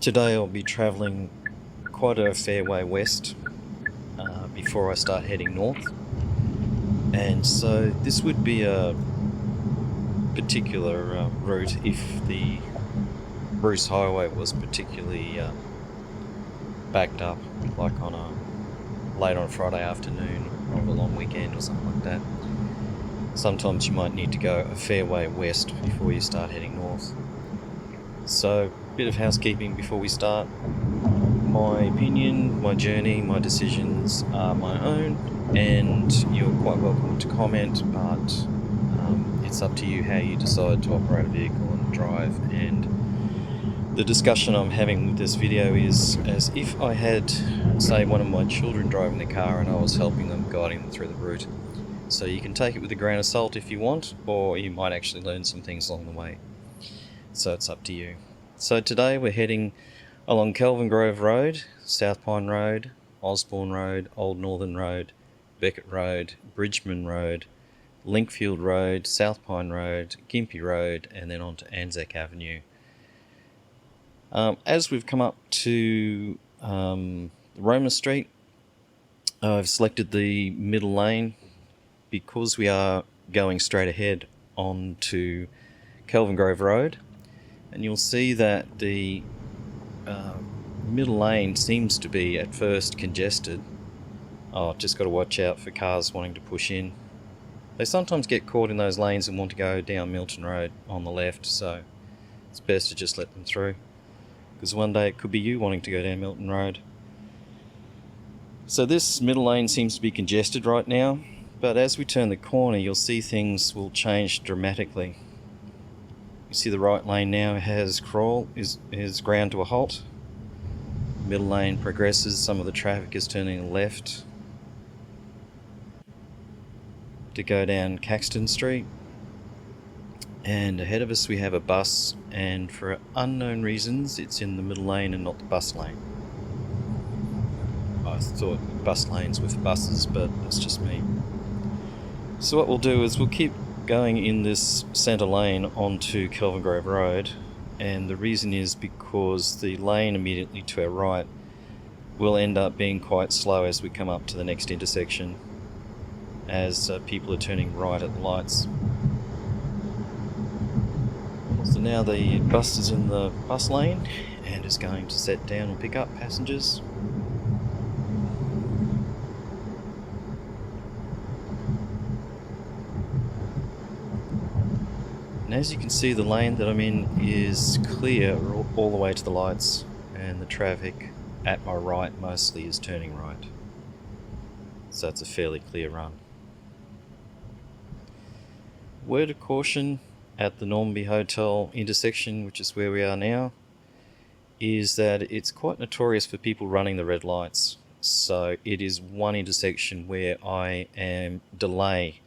Today I'll be travelling quite a fair way west before I start heading north, and so this would be a particular route if the Bruce Highway was particularly backed up, like on a late on a Friday afternoon or of a long weekend or something like that. Sometimes you might need to go a fair way west before you start heading north. So, a bit of housekeeping before we start. My opinion, my journey, my decisions are my own, and you're quite welcome to comment, but it's up to you how you decide to operate a vehicle and drive. And the discussion I'm having with this video is as if I had, say, one of my children driving the car and I was helping them, guiding them through the route. So you can take it with a grain of salt if you want, or you might actually learn some things along the way. So it's up to you. So today we're heading along Kelvin Grove Road, Strathpine Road, Osborne Road, Old Northern Road, Beckett Road, Bridgeman Road, Linkfield Road, Strathpine Road, Gympie Road, and then on to Anzac Avenue. As we've come up to Roma Street, I've selected the middle lane because we are going straight ahead onto Kelvin Grove Road, and you'll see that the middle lane seems to be at first congested. Just got to watch out for cars wanting to push in. They sometimes get caught in those lanes and want to go down Milton Road on the left, so it's best to just let them through, because one day it could be you wanting to go down Milton Road. So this middle lane seems to be congested right now, but as we turn the corner you'll see things will change dramatically. You see the right lane now has is ground to a halt. Middle lane progresses, some of the traffic is turning left to go down Caxton Street, and ahead of us we have a bus, and for unknown reasons it's in the middle lane and not the bus lane. I thought bus lanes were for buses, but that's just me. So what we'll do is we'll keep going in this centre lane onto Kelvin Grove Road, and the reason is because the lane immediately to our right will end up being quite slow as we come up to the next intersection, as people are turning right at the lights. So now the bus is in the bus lane and is going to set down and pick up passengers. And as you can see, the lane that I'm in is clear all the way to the lights, and the traffic at my right mostly is turning right. So it's a fairly clear run. Word of caution at the Normanby Hotel intersection, which is where we are now, is that it's quite notorious for people running the red lights. So it is one intersection where I am delay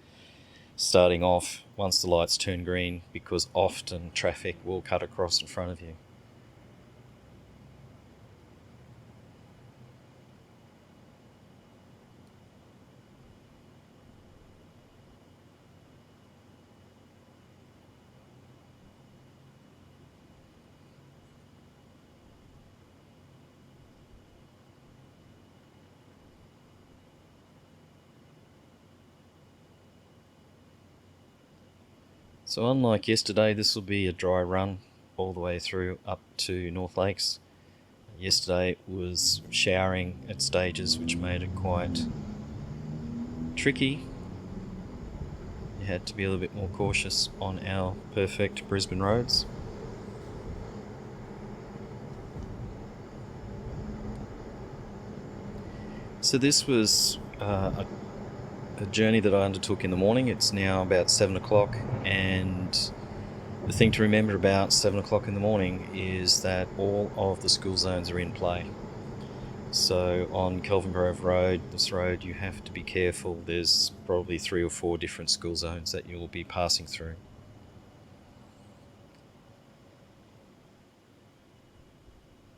starting off once the lights turn green, because often traffic will cut across in front of you. So unlike yesterday, this will be a dry run all the way through up to North Lakes. Yesterday it was showering at stages, which made it quite tricky. You had to be a little bit more cautious on our perfect Brisbane roads. So this was a journey that I undertook in the morning. It's now about 7 o'clock, and the thing to remember about 7 o'clock in the morning is that all of the school zones are in play. So on Kelvin Grove Road, this road, you have to be careful. There's probably 3 or 4 different school zones that you will be passing through.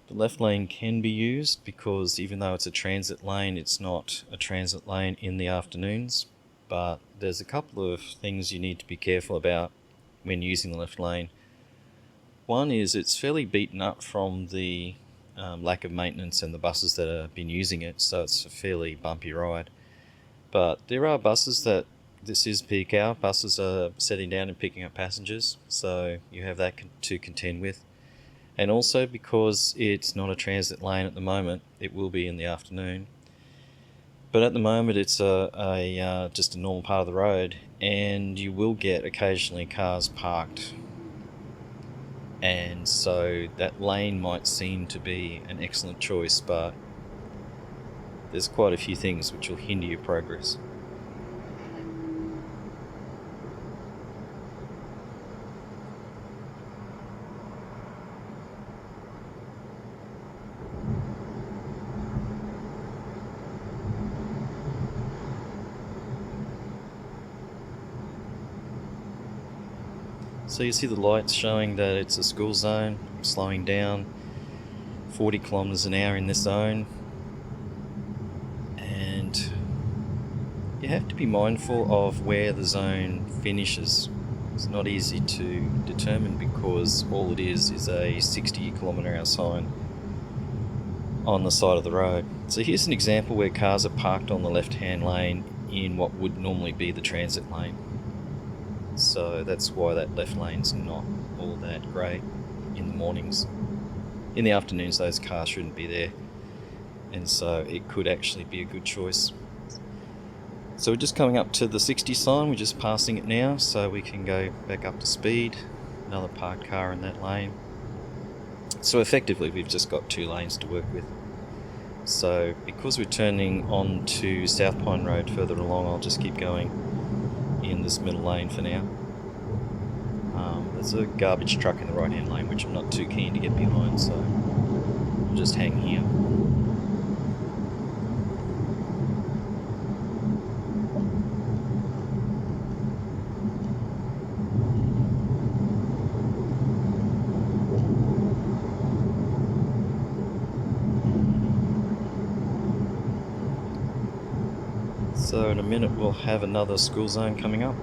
The left lane can be used because even though it's a transit lane, it's not a transit lane in the afternoons. But there's a couple of things you need to be careful about when using the left lane. One is it's fairly beaten up from the lack of maintenance and the buses that have been using it, so it's a fairly bumpy ride. But there are buses that, this is peak hour, buses are setting down and picking up passengers, so you have that to contend with. And also because it's not a transit lane at the moment, it will be in the afternoon. But at the moment it's just a normal part of the road, and you will get occasionally cars parked. And so that lane might seem to be an excellent choice, but there's quite a few things which will hinder your progress. So you see the lights showing that it's a school zone, slowing down 40 kilometres an hour in this zone. And you have to be mindful of where the zone finishes. It's not easy to determine because all it is a 60 kilometre hour sign on the side of the road. So here's an example where cars are parked on the left-hand lane in what would normally be the transit lane. So that's why that left lane's not all that great in the mornings. In the afternoons, those cars shouldn't be there, and so it could actually be a good choice. So we're just coming up to the 60 sign, we're just passing it now, so we can go back up to speed. Another parked car in that lane. So effectively, we've just got 2 lanes to work with. So because we're turning on to Strathpine Road further along, I'll just keep going in this middle lane for now. There's a garbage truck in the right hand lane which I'm not too keen to get behind, so I'll just hang here. So in a minute we'll have another school zone coming up.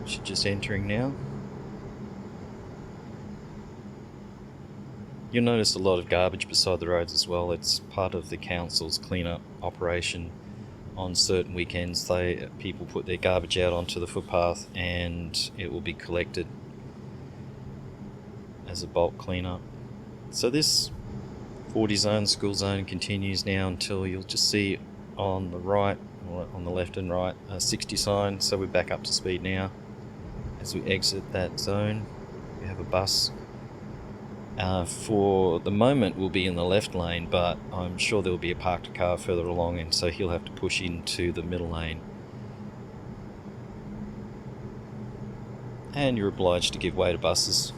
Should just entering now. You'll notice a lot of garbage beside the roads as well. It's part of the council's clean-up operation. On certain weekends, people put their garbage out onto the footpath and it will be collected as a bulk clean-up. So this 40 zone, school zone, continues now until you'll just see on the right, or on the left and right, a 60 sign. So we're back up to speed now. As we exit that zone, we have a bus. For the moment we'll be in the left lane, but I'm sure there'll be a parked car further along, and so he'll have to push into the middle lane. And you're obliged to give way to buses,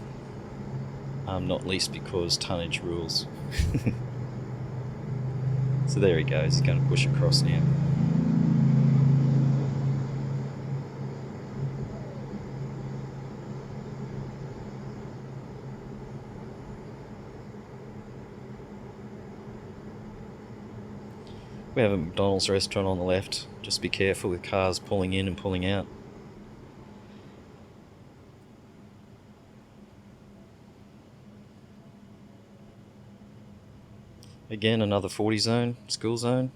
not least because tonnage rules. So there he goes, he's going to push across now. We have a McDonald's restaurant on the left. Just be careful with cars pulling in and pulling out. Again, another 40 zone, school zone.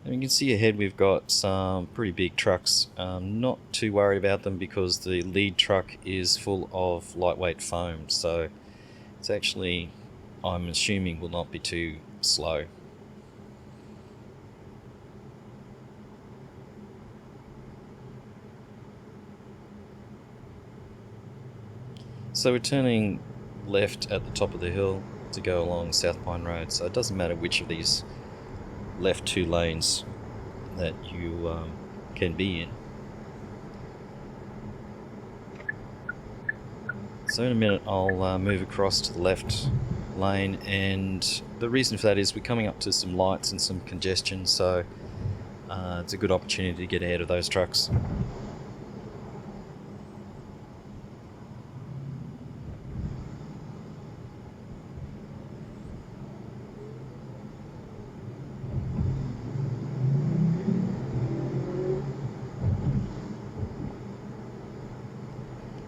And you can see ahead we've got some pretty big trucks. Not too worried about them because the lead truck is full of lightweight foam, so it's actually, I'm assuming, will not be too slow. So we're turning left at the top of the hill to go along Strathpine Road, so it doesn't matter which of these left 2 lanes that you can be in. So in a minute I'll move across to the left lane, and the reason for that is we're coming up to some lights and some congestion, so it's a good opportunity to get ahead of those trucks.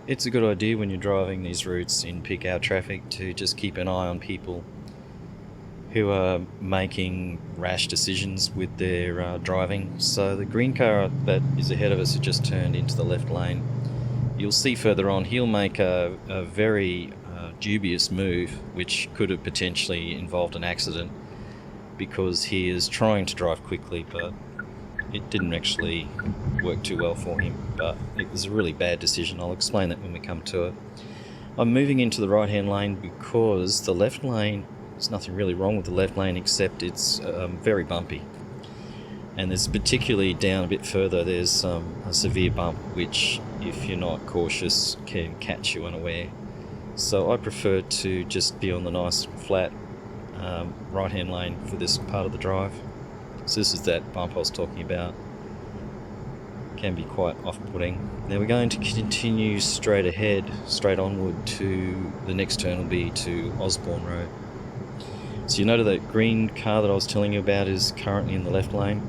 it's a good idea when you're driving these routes in peak hour traffic to just keep an eye on people who are making rash decisions with their driving. So the green car that is ahead of us has just turned into the left lane. You'll see further on he'll make a very dubious move, which could have potentially involved an accident, because he is trying to drive quickly, but it didn't actually work too well for him. But it was a really bad decision. I'll explain that when we come to it. I'm moving into the right-hand lane because the left lane, there's nothing really wrong with the left lane except it's very bumpy. And there's particularly down a bit further, there's a severe bump which, if you're not cautious, can catch you unaware. So I prefer to just be on the nice flat right-hand lane for this part of the drive. So this is that bump I was talking about. Can be quite off-putting. Now we're going to continue straight ahead, straight onward to the next turn will be to Osborne Road. So you noted that green car that I was telling you about is currently in the left lane.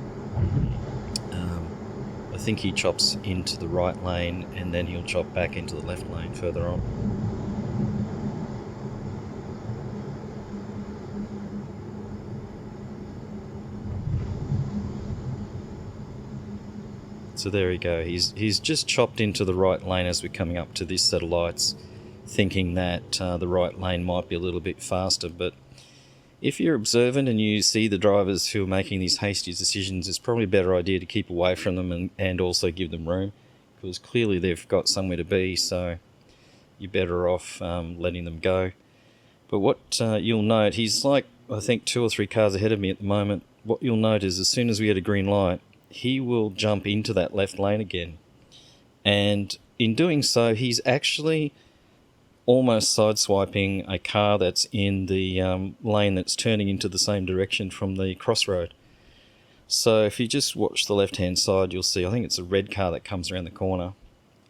I think he chops into the right lane and then he'll chop back into the left lane further on. So there we go. He's just chopped into the right lane as we're coming up to this set of lights, thinking that the right lane might be a little bit faster. But if you're observant and you see the drivers who are making these hasty decisions, it's probably a better idea to keep away from them and also give them room, because clearly they've got somewhere to be, so you're better off letting them go. But what you'll note, he's like, I think, 2 or 3 cars ahead of me at the moment. What you'll note is as soon as we get a green light, he will jump into that left lane again. And in doing so, he's actually almost sideswiping a car that's in the lane that's turning into the same direction from the crossroad. So if you just watch the left-hand side, you'll see, I think it's a red car that comes around the corner.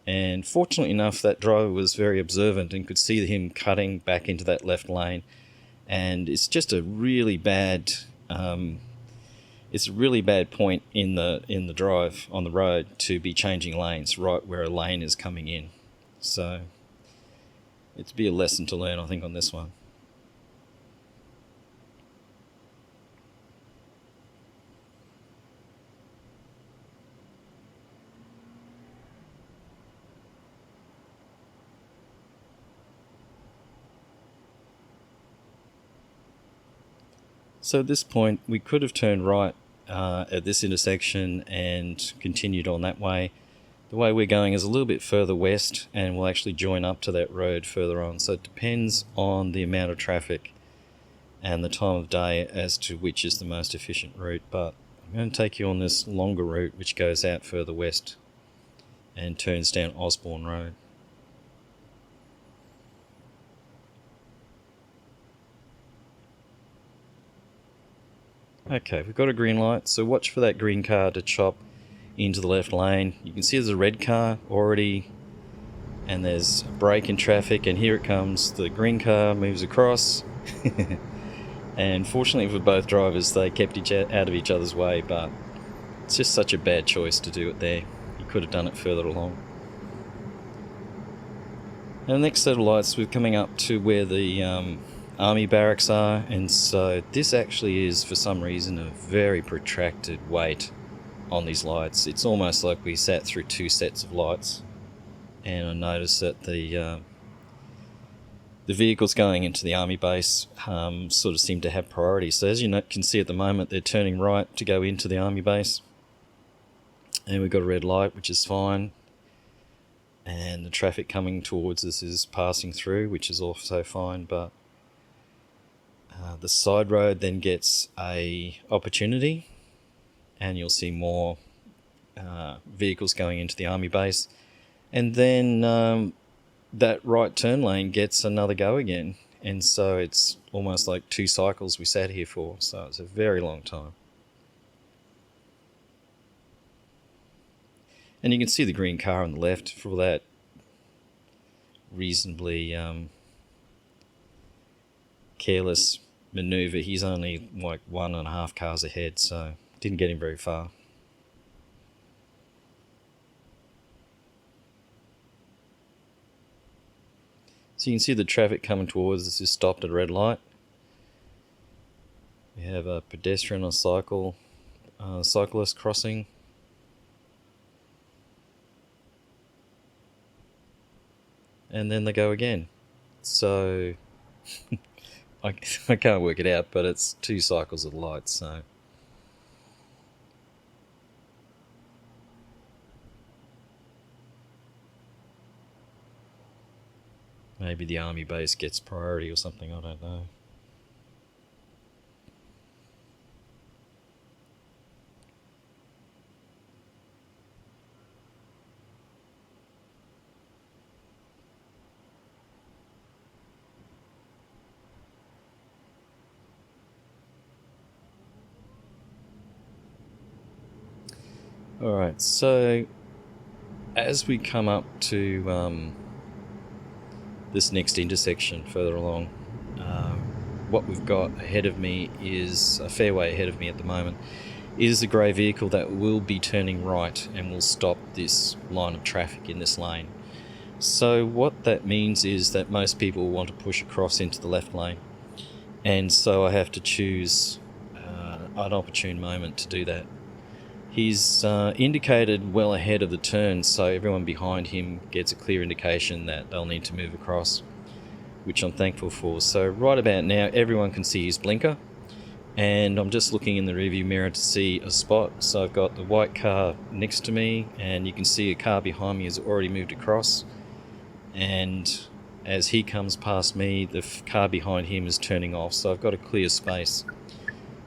And fortunately enough, that driver was very observant and could see him cutting back into that left lane. And it's just a really bad... it's a really bad point in the drive on the road to be changing lanes right where a lane is coming in. So it'd be a lesson to learn, I think, on this one. So at this point, we could have turned right at this intersection and continued on that way. The way we're going is a little bit further west and we'll actually join up to that road further on. So it depends on the amount of traffic and the time of day as to which is the most efficient route. But I'm going to take you on this longer route which goes out further west and turns down Osborne Road. Okay, we've got a green light, so watch for that green car to chop into the left lane. You can see there's a red car already, and there's a break in traffic, and here it comes. The green car moves across, and fortunately for both drivers, they kept out of each other's way, but it's just such a bad choice to do it there. You could have done it further along. And the next set of lights, we're coming up to where the army barracks are, and so this actually is, for some reason, a very protracted wait on these lights. It's almost like we sat through 2 sets of lights, and I noticed that the vehicles going into the army base sort of seem to have priority. So as you can see at the moment, they're turning right to go into the army base, and we've got a red light, which is fine, and the traffic coming towards us is passing through, which is also fine. But the side road then gets a opportunity, and you'll see more vehicles going into the army base, and then that right turn lane gets another go again, and so it's almost like 2 cycles we sat here for, so it's a very long time. And you can see the green car on the left for that reasonably careless manoeuvre. He's only like 1.5 cars ahead, so didn't get him very far. So you can see the traffic coming towards us is stopped at a red light. We have a pedestrian or cyclist crossing. And then they go again. So I can't work it out, but it's 2 cycles of the light, so maybe the army base gets priority or something, I don't know. Alright, so as we come up to this next intersection further along, what we've got ahead of me is a fair way ahead of me at the moment is a grey vehicle that will be turning right and will stop this line of traffic in this lane. So what that means is that most people want to push across into the left lane, and so I have to choose an opportune moment to do that. He's indicated well ahead of the turn, so everyone behind him gets a clear indication that they'll need to move across, which I'm thankful for. So right about now, everyone can see his blinker, and I'm just looking in the rearview mirror to see a spot. So I've got the white car next to me, and you can see a car behind me has already moved across, and as he comes past me, the car behind him is turning off, so I've got a clear space.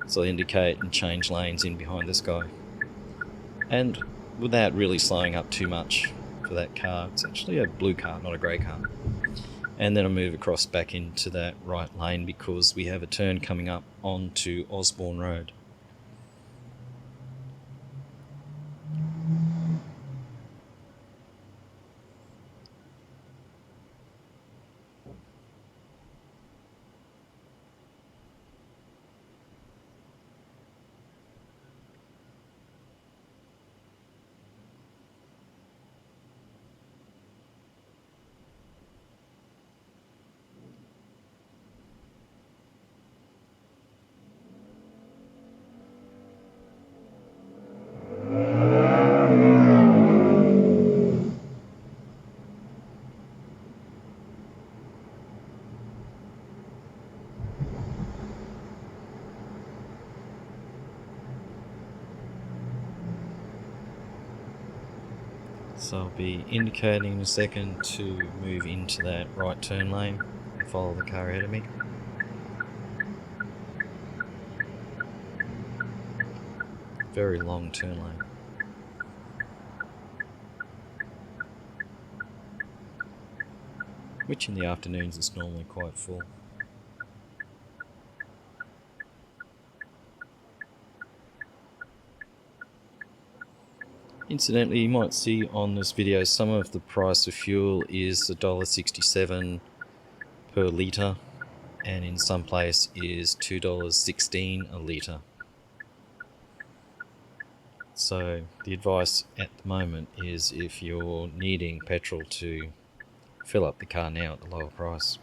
So I'll indicate and change lanes in behind this guy, and without really slowing up too much for that car. It's actually a blue car, not a grey car. And then I'll move across back into that right lane because we have a turn coming up onto Osborne Road. So I'll be indicating in a second to move into that right turn lane and follow the car ahead of me. Very long turn lane. Which in the afternoons is normally quite full. Incidentally, you might see on this video some of the price of fuel is $1.67 per litre, and in some place is $2.16 a litre. So the advice at the moment is if you're needing petrol to fill up the car now at the lower price.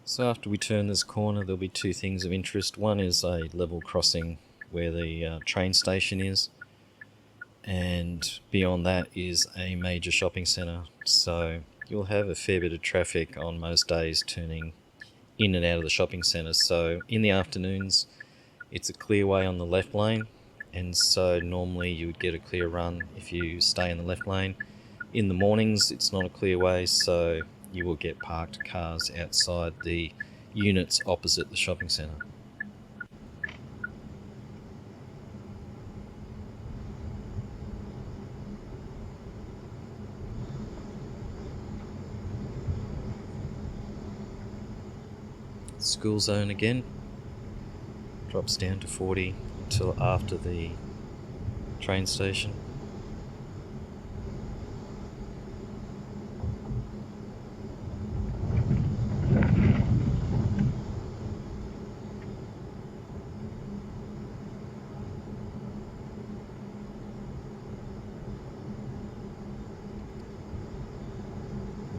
So after we turn this corner, there'll be 2 things of interest. One is a level crossing where the train station is, and beyond that is a major shopping centre. So you'll have a fair bit of traffic on most days turning in and out of the shopping centre. So in the afternoons, it's a clear way on the left lane, and so normally you would get a clear run if you stay in the left lane. In the mornings, it's not a clear way, so you will get parked cars outside the units opposite the shopping centre. School zone again drops down to 40 until after the train station.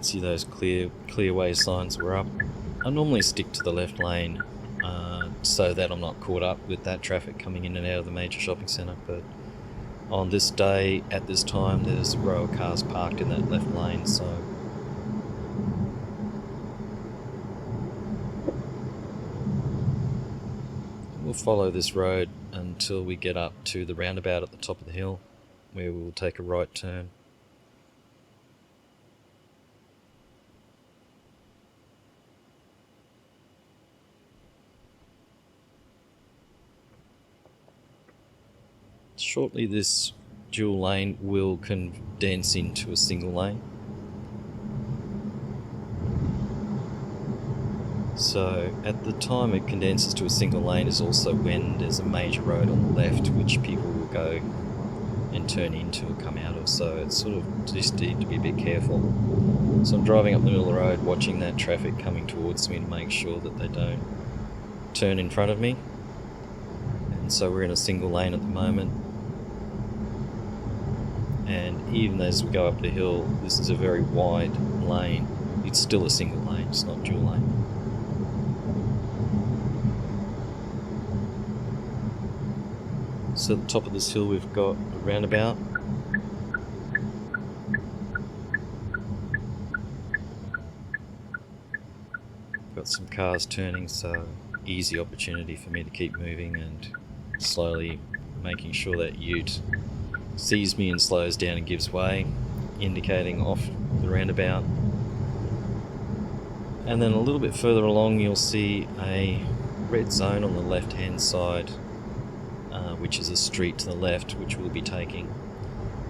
See those clearway signs were up. I normally stick to the left lane so that I'm not caught up with that traffic coming in and out of the major shopping centre, but on this day, at this time, there's a row of cars parked in that left lane, so we'll follow this road until we get up to the roundabout at the top of the hill, where we'll take a right turn. Shortly this dual lane will condense into a single lane. So at the time it condenses to a single lane is also when there's a major road on the left which people will go and turn into or come out of, so it's sort of just need to be a bit careful. So I'm driving up the middle of the road watching that traffic coming towards me to make sure that they don't turn in front of me. And so we're in a single lane at the moment. And even as we go up the hill, this is a very wide lane. It's still a single lane, it's not dual lane. So at the top of this hill we've got a roundabout. Got some cars turning, so easy opportunity for me to keep moving and slowly making sure that ute sees me and slows down and gives way, indicating off the roundabout. And then a little bit further along you'll see a red zone on the left hand side, which is a street to the left which we'll be taking.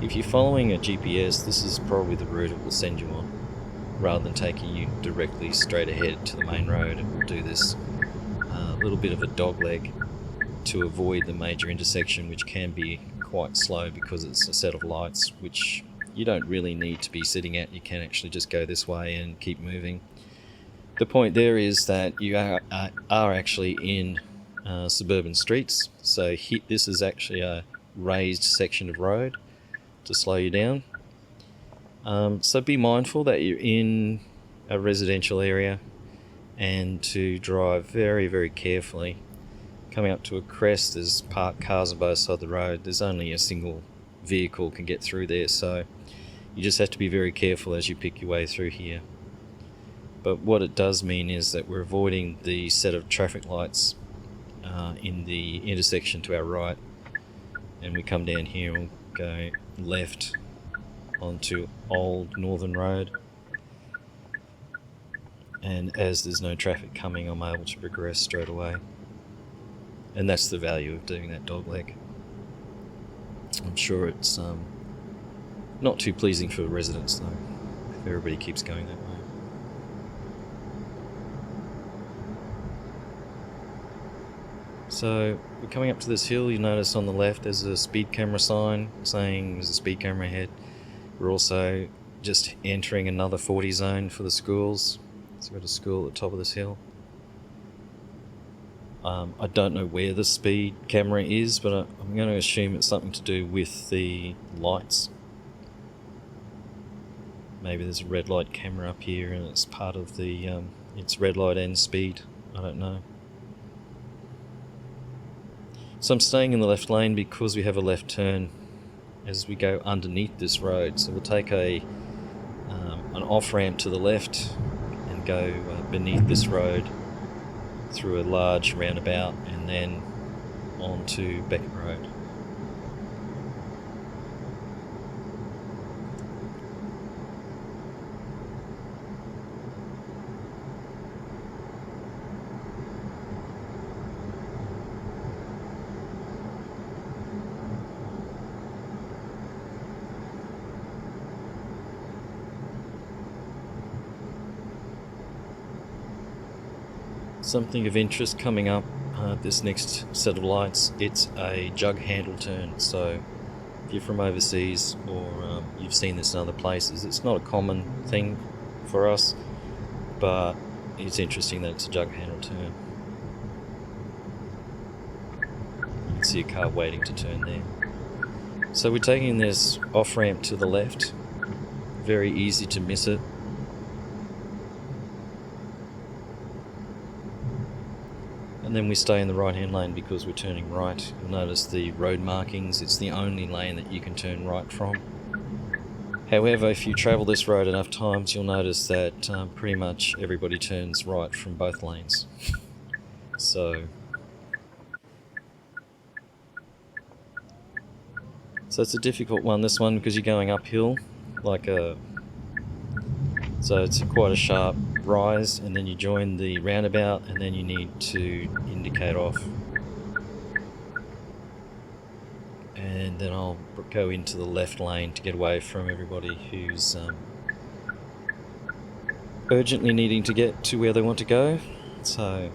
If you're following a GPS, this is probably the route it will send you on, rather than taking you directly straight ahead to the main road. It will do this little bit of a dogleg to avoid the major intersection, which can be quite slow because it's a set of lights which you don't really need to be sitting at. You can actually just go this way and keep moving. The point there is that you are actually in suburban streets, so this is actually a raised section of road to slow you down. So be mindful that you're in a residential area and to drive very, very carefully. Coming up to a crest, there's parked cars on both sides of the road. There's only a single vehicle can get through there, so you just have to be very careful as you pick your way through here. But what it does mean is that we're avoiding the set of traffic lights in the intersection to our right, and we come down here and go left onto Old Northern Road. And as there's no traffic coming, I'm able to progress straight away. And that's the value of doing that dogleg. I'm sure it's not too pleasing for the residents though, if everybody keeps going that way. So we're coming up to this hill. You notice on the left there's a speed camera sign saying there's a speed camera ahead. We're also just entering another 40 zone for the schools. So we've got a school at the top of this hill. I don't know where the speed camera is, but I'm going to assume it's something to do with the lights. Maybe there's a red light camera up here and it's part of the, it's red light and speed. I don't know. So I'm staying in the left lane because we have a left turn as we go underneath this road. So we'll take an off-ramp to the left and go beneath this road through a large roundabout and then onto Beckett Road. Something of interest coming up, this next set of lights, it's a jug handle turn. So if you're from overseas or you've seen this in other places, it's not a common thing for us, but it's interesting that it's a jug handle turn. You can see a car waiting to turn there. So we're taking this off-ramp to the left, very easy to miss it. And then we stay in the right-hand lane because we're turning right. You'll notice the road markings, it's the only lane that you can turn right from. However, if you travel this road enough times, you'll notice that pretty much everybody turns right from both lanes. So it's a difficult one, this one, because you're going uphill, so it's quite a sharp rise, and then you join the roundabout, and then you need to indicate off. And then I'll go into the left lane to get away from everybody who's urgently needing to get to where they want to go. So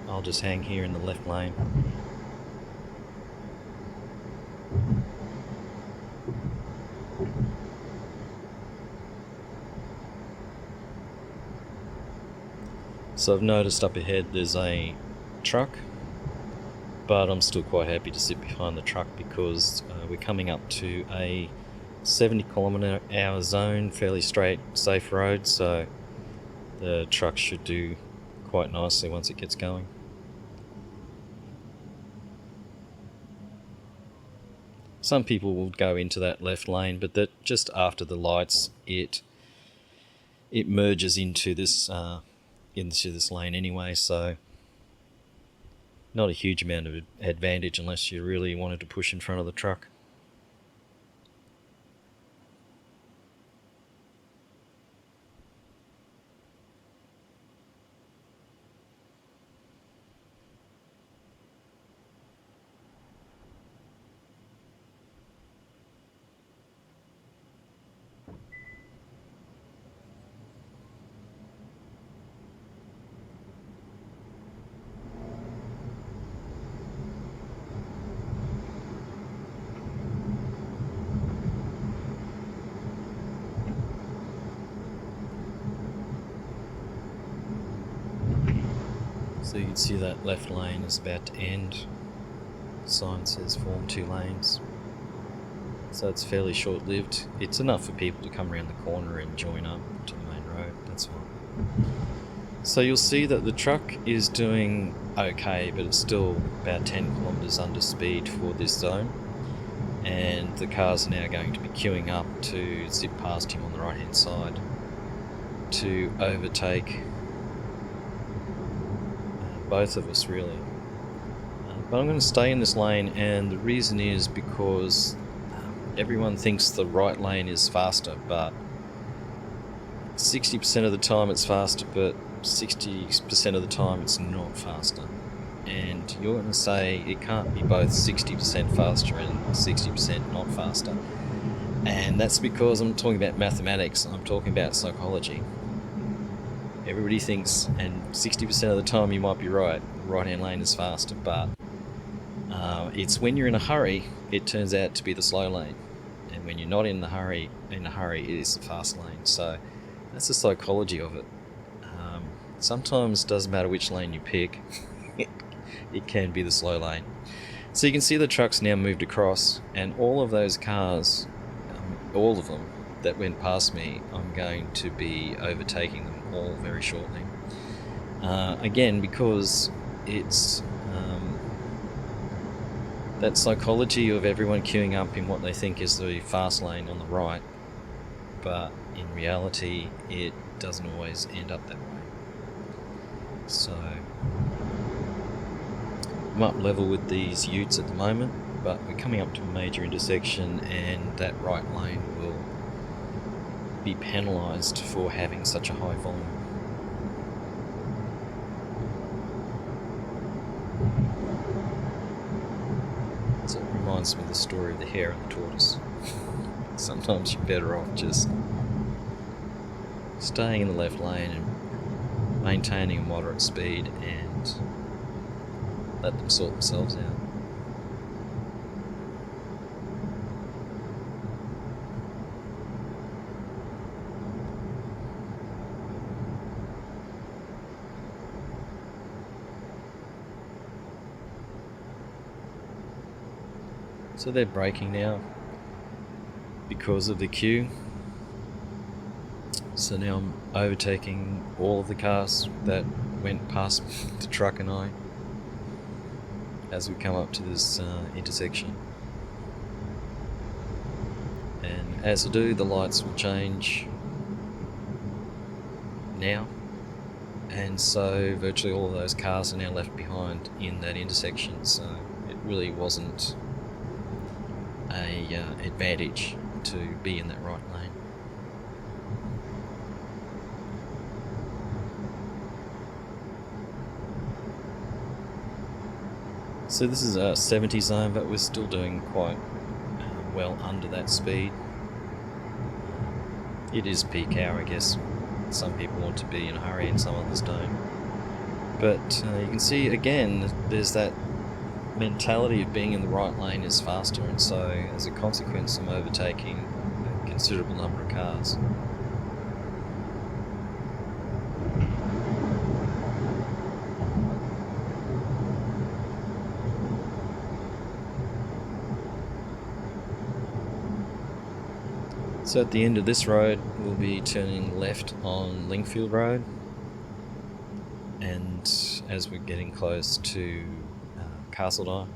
I'll just hang here in the left lane. So I've noticed up ahead there's a truck, but I'm still quite happy to sit behind the truck because we're coming up to a 70km/h zone, fairly straight, safe road, so the truck should do quite nicely once it gets going. Some people will go into that left lane, but that just after the lights, it merges into this lane anyway, so not a huge amount of advantage unless you really wanted to push in front of the truck. So you can see that left lane is about to end. Sign says form 2 lanes. So it's fairly short-lived. It's enough for people to come around the corner and join up to the main road, that's fine. So you'll see that the truck is doing okay, but it's still about 10 kilometres under speed for this zone. And the cars are now going to be queuing up to zip past him on the right-hand side to overtake both of us, really. But I'm going to stay in this lane, and the reason is because everyone thinks the right lane is faster, but 60% of the time it's faster, but 60% of the time it's not faster. And you're going to say it can't be both 60% faster and 60% not faster. And that's because I'm talking about mathematics, I'm talking about psychology. Everybody thinks, and 60% of the time you might be right, the right-hand lane is faster, but it's when you're in a hurry, it turns out to be the slow lane. And when you're not in a hurry, it is the fast lane. So that's the psychology of it. Sometimes it doesn't matter which lane you pick, it can be the slow lane. So you can see the truck's now moved across, and all of those cars, all of them that went past me, I'm going to be overtaking them all very shortly. Again, because it's that psychology of everyone queuing up in what they think is the fast lane on the right, but in reality it doesn't always end up that way. So I'm up level with these utes at the moment, but we're coming up to a major intersection, and that right lane will be penalised for having such a high volume. So it reminds me of the story of the hare and the tortoise. Sometimes you're better off just staying in the left lane and maintaining a moderate speed and let them sort themselves out. So they're braking now because of the queue. So now I'm overtaking all of the cars that went past the truck and I as we come up to this intersection. And as I do, the lights will change now, and so virtually all of those cars are now left behind in that intersection, so it really wasn't a advantage to be in that right lane. So this is a 70 zone, but we're still doing quite well under that speed. It is peak hour, I guess. Some people want to be in a hurry and some others don't. But you can see again, there's that mentality of being in the right lane is faster, and so as a consequence I'm overtaking a considerable number of cars. So at the end of this road we'll be turning left on Linkfield Road, and as we're getting close to Castledine,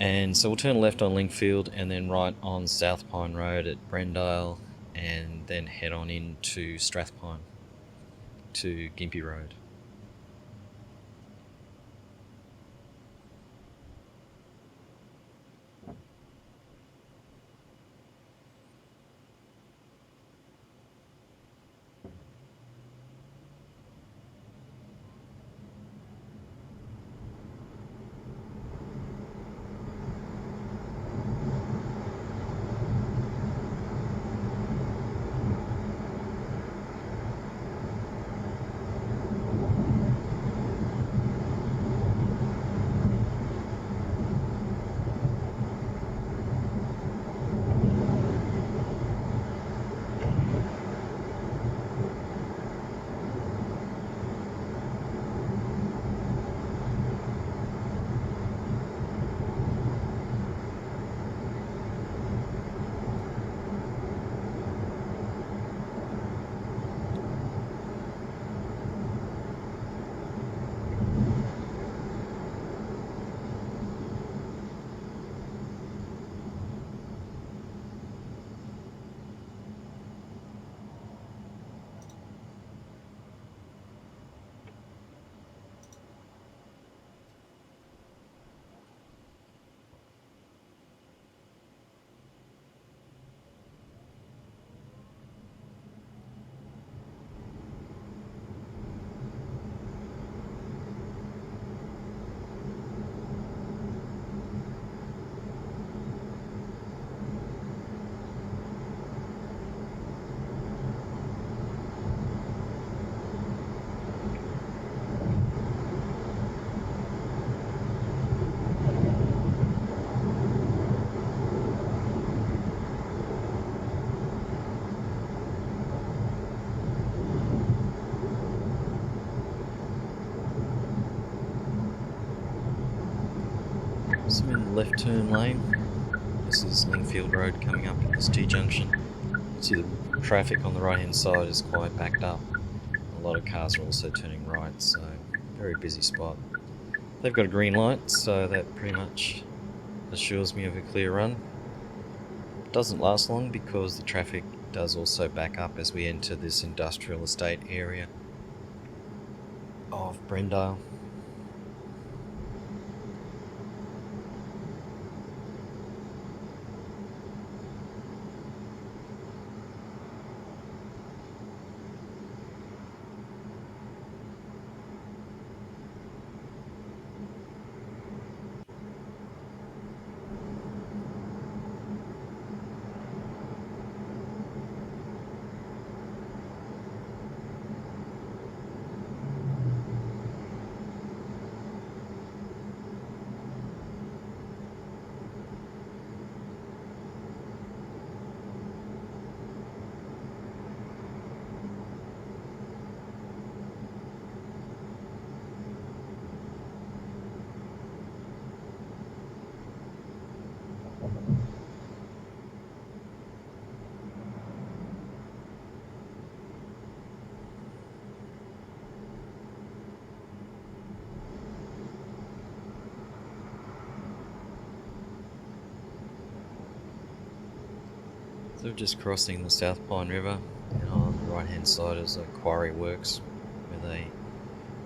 and so we'll turn left on Linkfield and then right on Strathpine Road at Brendale, and then head on into Strathpine to Gympie Road. So I'm in the left turn lane. This is Linkfield Road coming up in this T-junction. You see the traffic on the right hand side is quite backed up. A lot of cars are also turning right, so very busy spot. They've got a green light, so that pretty much assures me of a clear run. It doesn't last long because the traffic does also back up as we enter this industrial estate area of Brendale. So just crossing the Strathpine River, and on the right hand side is a quarry works where they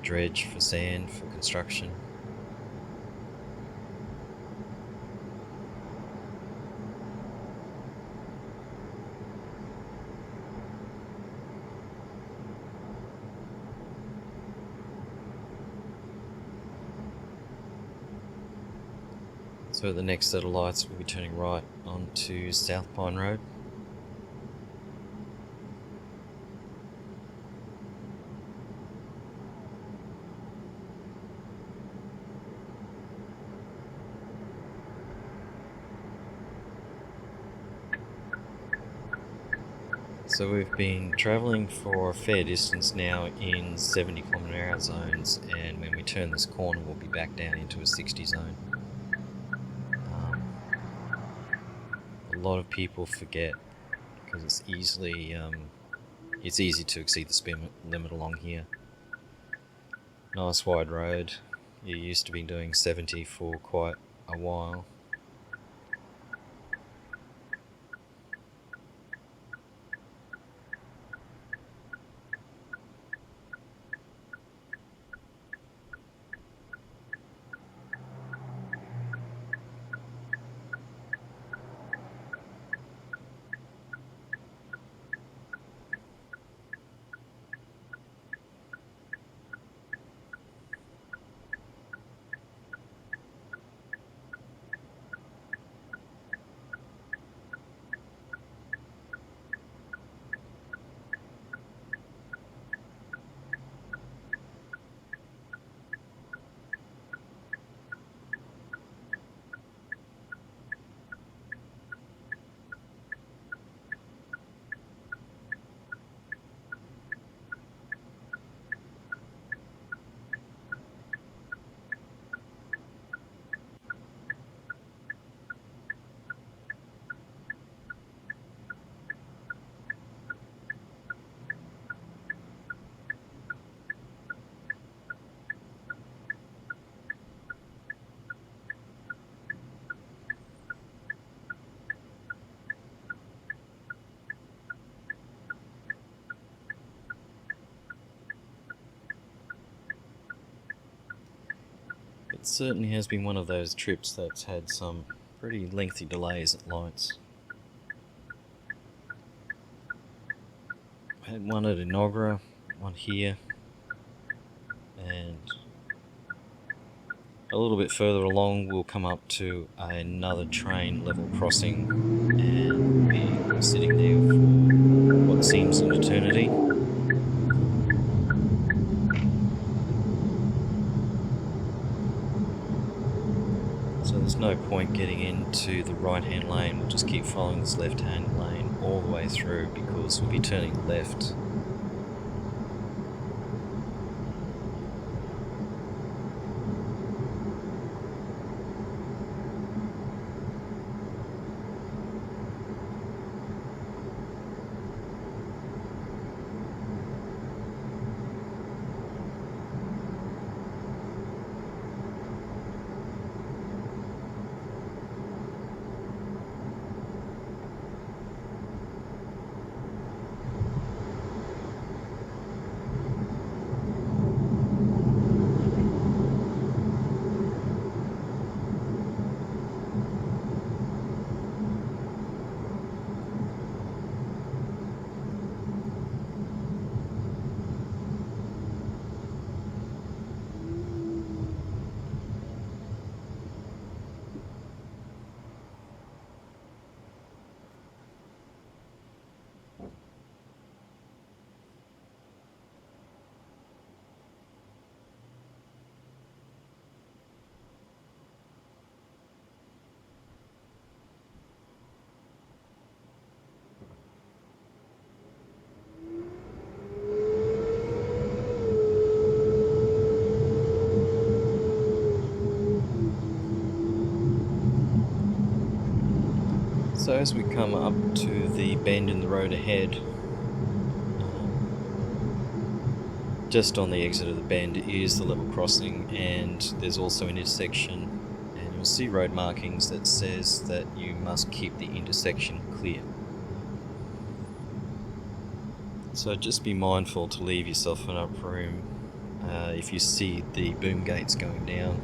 dredge for sand for construction. So the next set of lights we'll be turning right onto Southpine Road. So we've been travelling for a fair distance now in 70 km/h zones, and when we turn this corner we'll be back down into a 60 zone. A lot of people forget because it's easy to exceed the speed limit along here. Nice wide road. You used to be doing 70 for quite a while. It certainly has been one of those trips that's had some pretty lengthy delays at lights. I had one at Inogra, one here, and a little bit further along we'll come up to another train level crossing and be sitting there for what seems an eternity. So there's no point getting into the right hand lane, we'll just keep following this left hand lane all the way through because we'll be turning left. So as we come up to the bend in the road ahead, just on the exit of the bend is the level crossing, and there's also an intersection, and you'll see road markings that says that you must keep the intersection clear. So just be mindful to leave yourself enough room if you see the boom gates going down,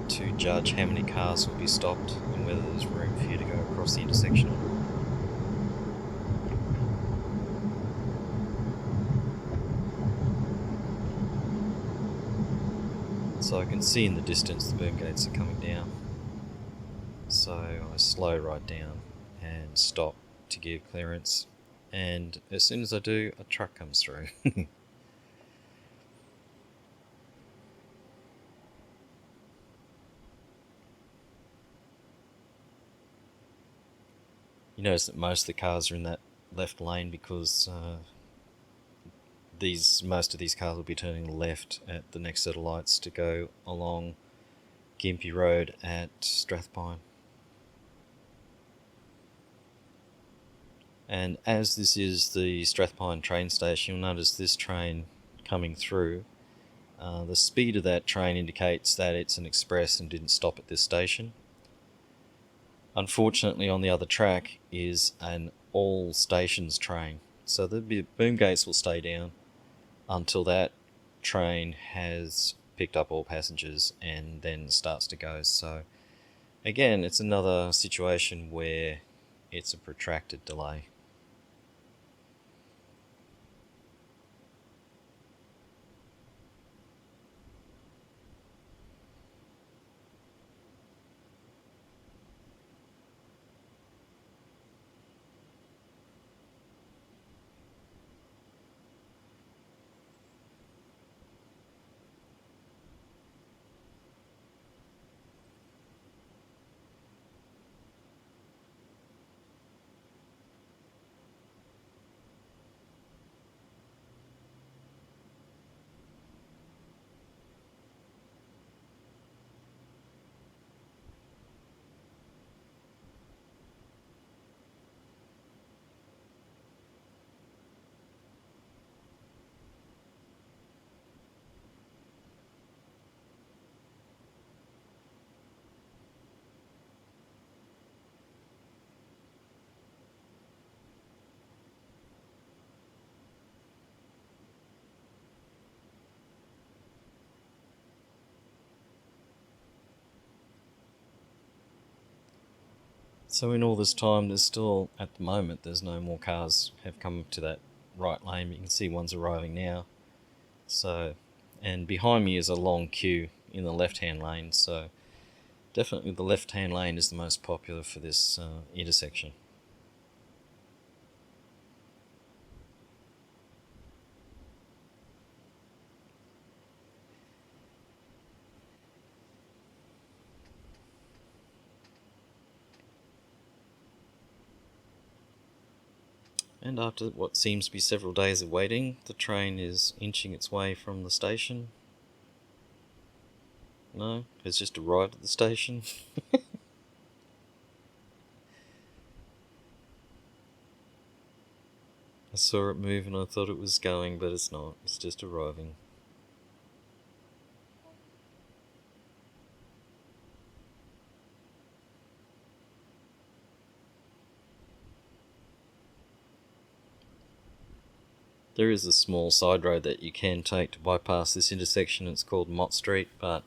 to judge how many cars will be stopped and whether there's room for you to go across the intersection or not. So I can see in the distance the boom gates are coming down. So I slow right down and stop to give clearance. And as soon as I do, a truck comes through. You notice that most of the cars are in that left lane because most of these cars will be turning left at the next set of lights to go along Gympie Road at Strathpine. And as this is the Strathpine train station, you'll notice this train coming through. The speed of that train indicates that it's an express and didn't stop at this station. Unfortunately, on the other track is an all stations train, so the boom gates will stay down until that train has picked up all passengers and then starts to go. So again, it's another situation where it's a protracted delay. So in all this time, there's still, at the moment, there's no more cars have come to that right lane. You can see one's arriving now. So, and behind me is a long queue in the left-hand lane. So definitely the left-hand lane is the most popular for this intersection. And after what seems to be several days of waiting, the train is inching its way from the station. No, it's just arrived at the station. I saw it move and I thought it was going, but it's not. It's just arriving. There is a small side road that you can take to bypass this intersection. It's called Mott Street, but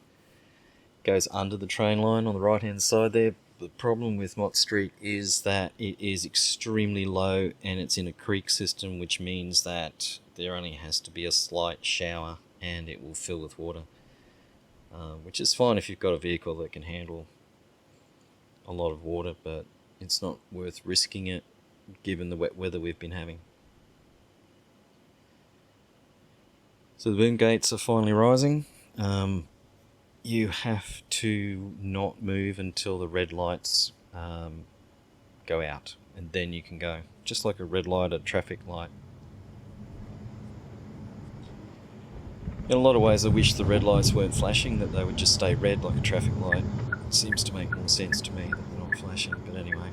it goes under the train line on the right hand side there. The problem with Mott Street is that it is extremely low and it's in a creek system, which means that there only has to be a slight shower and it will fill with water, which is fine if you've got a vehicle that can handle a lot of water, but it's not worth risking it given the wet weather we've been having. So the boom gates are finally rising. You have to not move until the red lights go out, and then you can go. Just like a red light at a traffic light. In a lot of ways I wish the red lights weren't flashing, that they would just stay red like a traffic light. It seems to make more sense to me that they're not flashing, but anyway.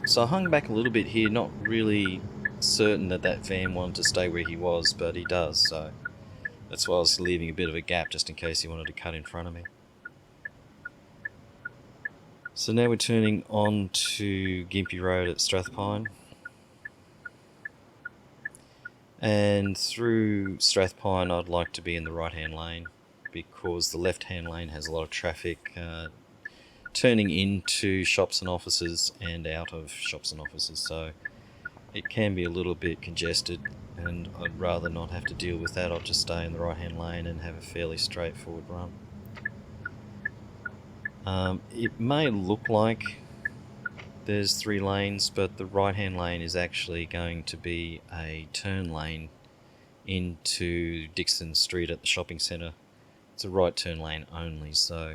So I hung back a little bit here, not really certain that van wanted to stay where he was, but he does, so that's why I was leaving a bit of a gap just in case he wanted to cut in front of me. So now we're turning on to Gympie Road at Strathpine. And through Strathpine, I'd like to be in the right-hand lane because the left-hand lane has a lot of traffic turning into shops and offices and out of shops and offices, so it can be a little bit congested, and I'd rather not have to deal with that. I'll just stay in the right-hand lane and have a fairly straightforward run. It may look like there's 3 lanes, but the right-hand lane is actually going to be a turn lane into Dixon Street at the shopping centre. It's a right turn lane only, so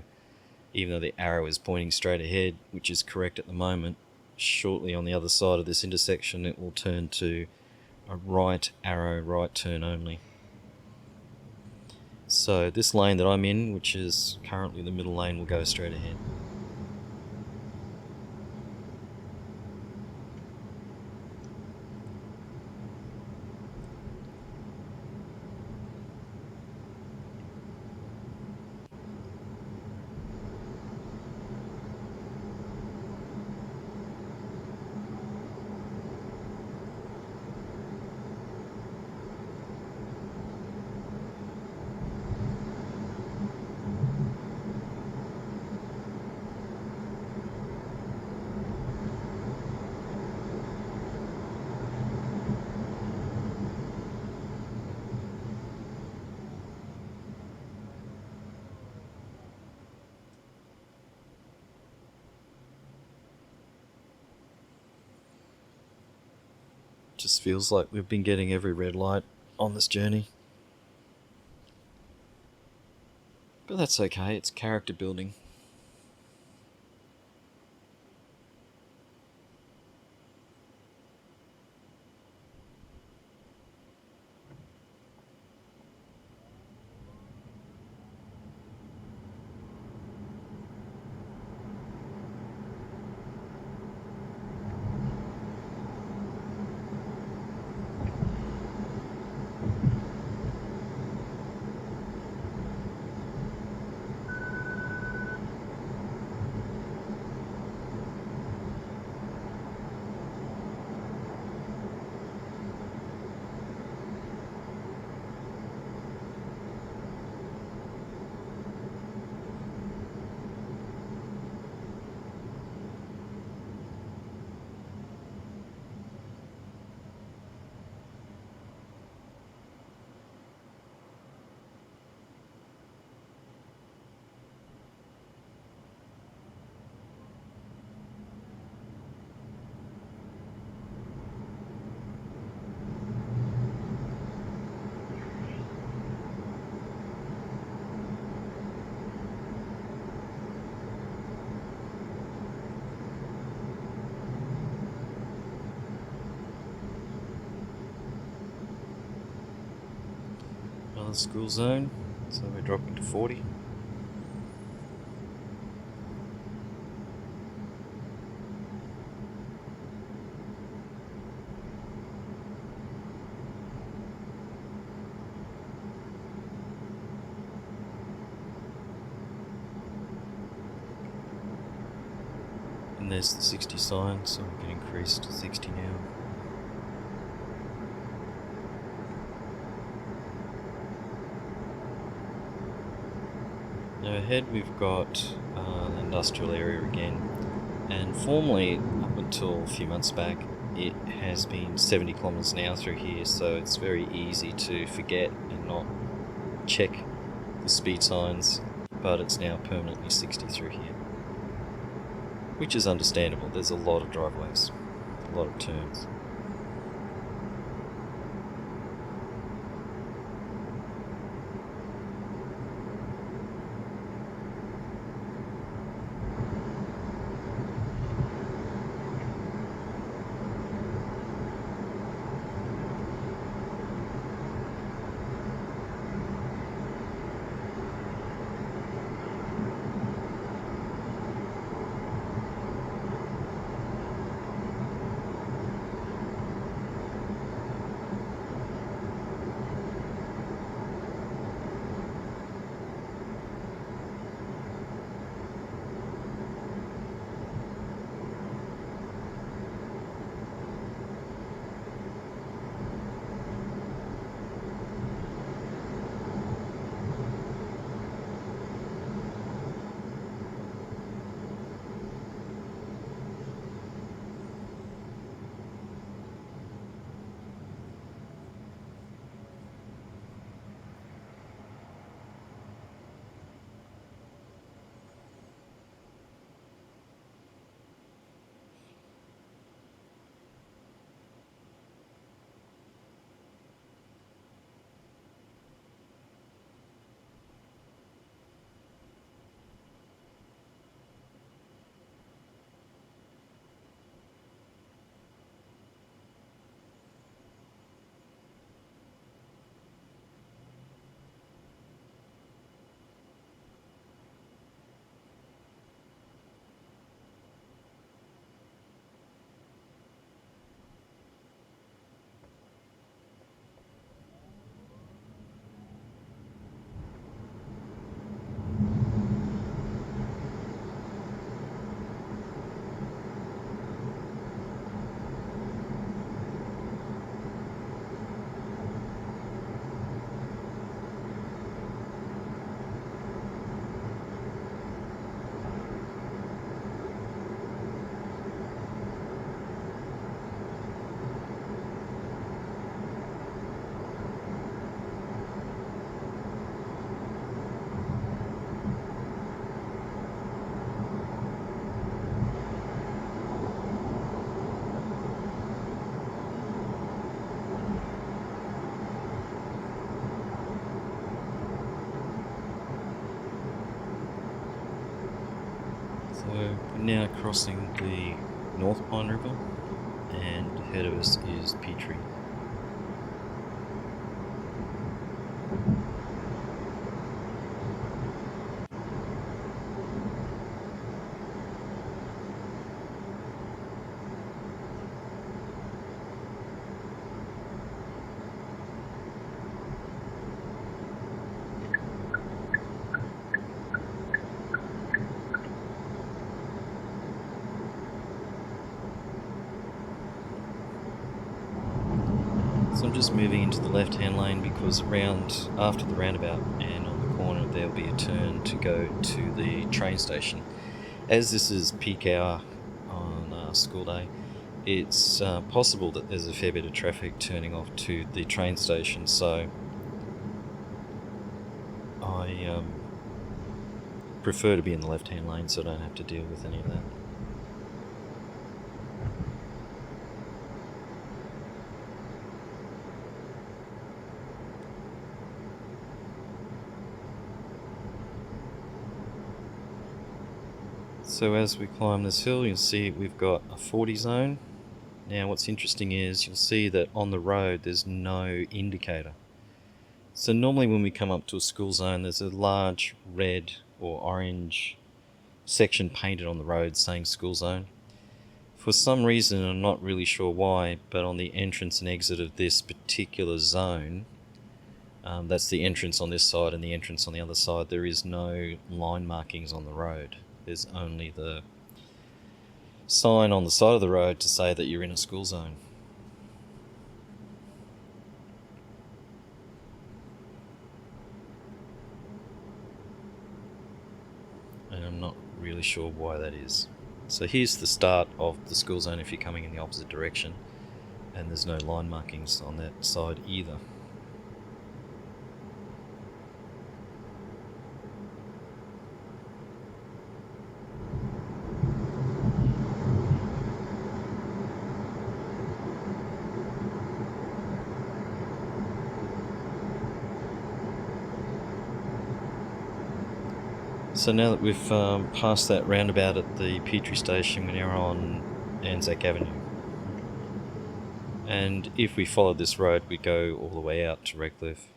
even though the arrow is pointing straight ahead, which is correct at the moment, shortly on the other side of this intersection it will turn to a right arrow, right turn only. So this lane that I'm in, which is currently the middle lane, will go straight ahead. Just feels like we've been getting every red light on this journey. But that's okay, it's character building. Another school zone, so we're dropping to 40. And there's the 60 sign, so we can increase to 60 now. Now ahead we've got an industrial area again, and formerly, up until a few months back, it has been 70 kilometres an hour through here, so it's very easy to forget and not check the speed signs, but it's now permanently 60 through here, which is understandable. There's a lot of driveways, a lot of turns. We're now crossing the North Pine River, and ahead of us is Petrie. So I'm just moving into the left-hand lane because after the roundabout and on the corner there'll be a turn to go to the train station. As this is peak hour on a school day, it's possible that there's a fair bit of traffic turning off to the train station, so I prefer to be in the left-hand lane so I don't have to deal with any of that. So as we climb this hill, you'll see we've got a 40 zone. Now what's interesting is you'll see that on the road there's no indicator. So normally when we come up to a school zone, there's a large red or orange section painted on the road saying school zone. For some reason, I'm not really sure why, but on the entrance and exit of this particular zone, that's the entrance on this side and the entrance on the other side, there is no line markings on the road. There's only the sign on the side of the road to say that you're in a school zone. And I'm not really sure why that is. So here's the start of the school zone if you're coming in the opposite direction, and there's no line markings on that side either. So now that we've passed that roundabout at the Petrie station, we're now on Anzac Avenue. And if we followed this road, we'd go all the way out to Redcliffe,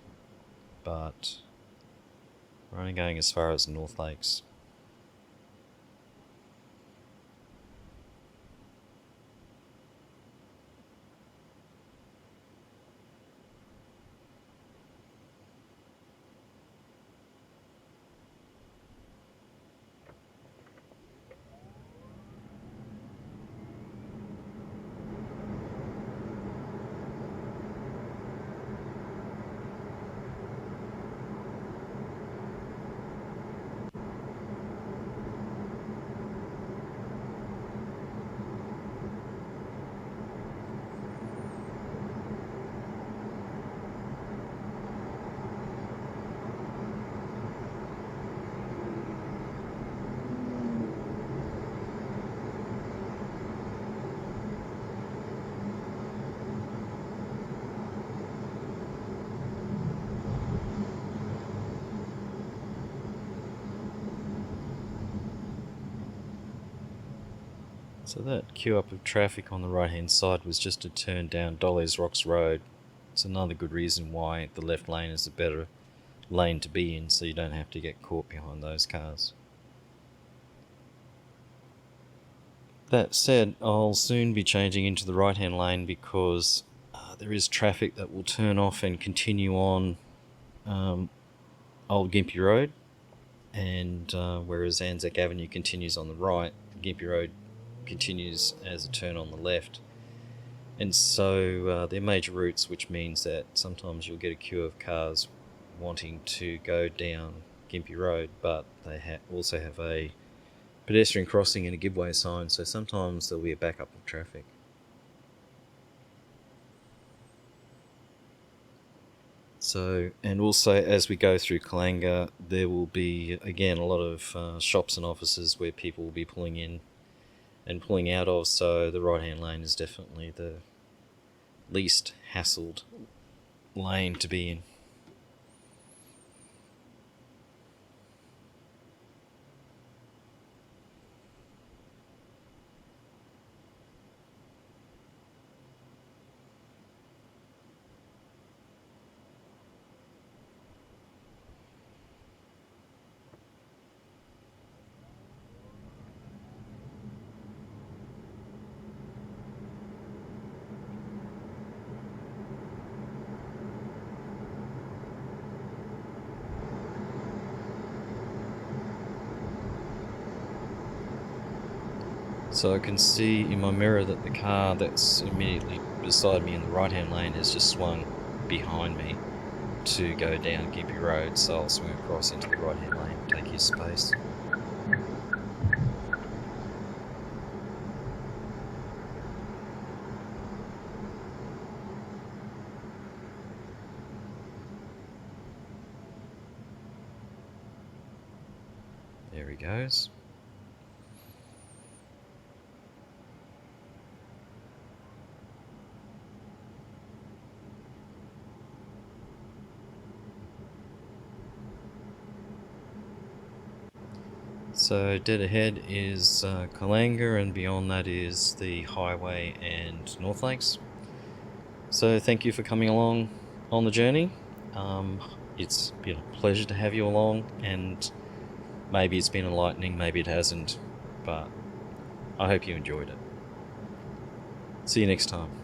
but we're only going as far as North Lakes. So that queue up of traffic on the right hand side was just a turn down Dolly's Rocks Road. It's another good reason why the left lane is a better lane to be in, so you don't have to get caught behind those cars. That said, I'll soon be changing into the right hand lane because there is traffic that will turn off and continue on Old Gympie Road, and whereas Anzac Avenue continues on the right, Gympie Road continues as a turn on the left. And so they're major routes, which means that sometimes you'll get a queue of cars wanting to go down Gympie Road, but they also have a pedestrian crossing and a giveaway sign, so sometimes there'll be a backup of traffic. So, and also as we go through Kalanga, there will be again a lot of shops and offices where people will be pulling in and pulling out of, so the right hand lane is definitely the least hassled lane to be in. So I can see in my mirror that the car that's immediately beside me in the right-hand lane has just swung behind me to go down Gympie Road, so I'll swing across into the right-hand lane and take his space. There he goes. So dead ahead is Kalanga, and beyond that is the highway and North Lakes. So thank you for coming along on the journey. It's been a pleasure to have you along, and maybe it's been enlightening, maybe it hasn't, but I hope you enjoyed it. See you next time.